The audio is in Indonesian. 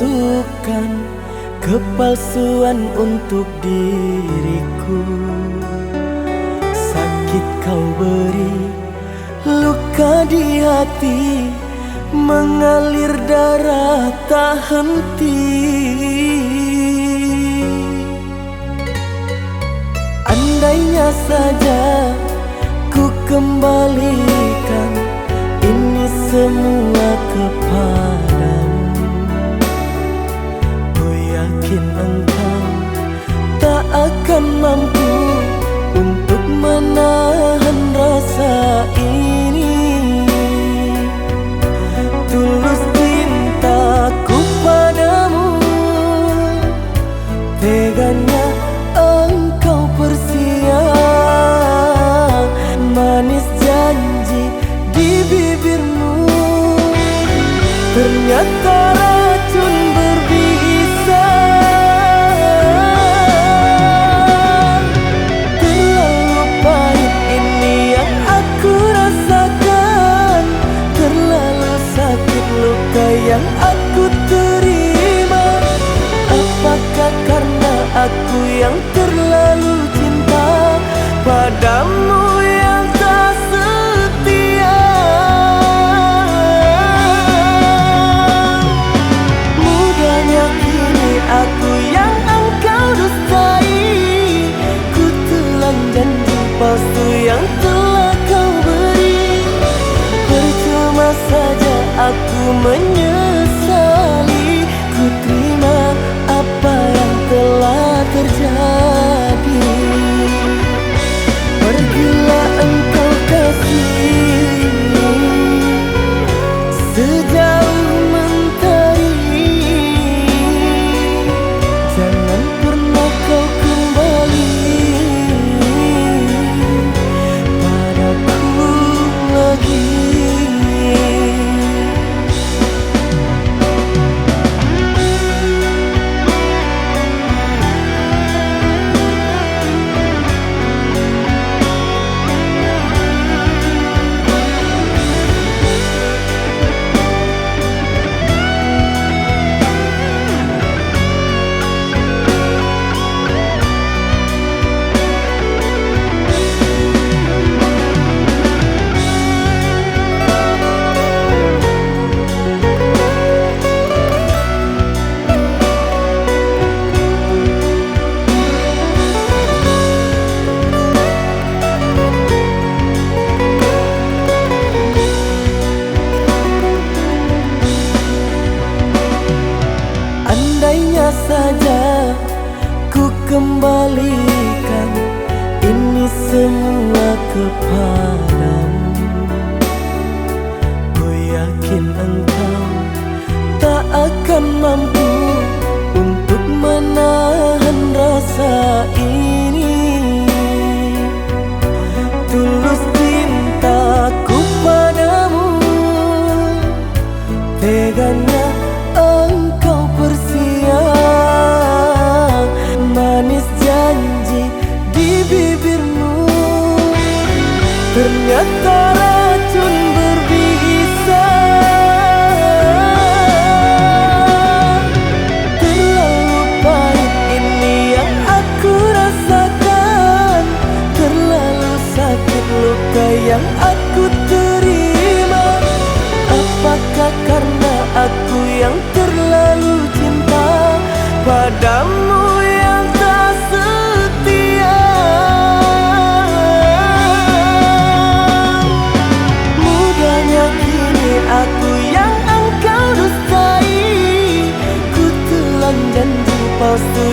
memasukkan kepalsuan untuk diriku. Sakit kau beri, luka di hati, mengalir darah tak henti. Andainya saja ku kembalikan ini semua kepadamu, ku yakin engkau tak akan mampu untuk menahan rasa ini. Tulus cintaku padamu, teganya engkau persiap, manis janji di bibirmu, ternyata racun berbisa. Terlalu pahit ini yang aku rasakan, terlalu sakit luka yang aku terima. Apakah karena aku yang terlalu cinta padamu yang tak setia? Mudahnya kini aku yang engkau dustai, ku telan janji palsu yang telah kau beri. Percuma saja aku menyesali, ku terima apa yang telah terjadi. Pergilah engkau kasih, sejauh mentari, jangan pernah kau kembali padaku lagi. Andainya saja ku kembalikan ini semua kepadamu, ku yakin engkau tak akan mampu untuk menahan rasa ini. Tulus cintaku padamu, teganya engkau persiap, manis janji di bibirmu, ternyata racun berbisa. Terlalu pahit ini yang aku rasakan, terlalu sakit luka yang aku terima. Apakah karena aku yang terlalu cinta padamu yang tak setia? Mudahnya kini aku yang engkau dustai, ku telan janji palsu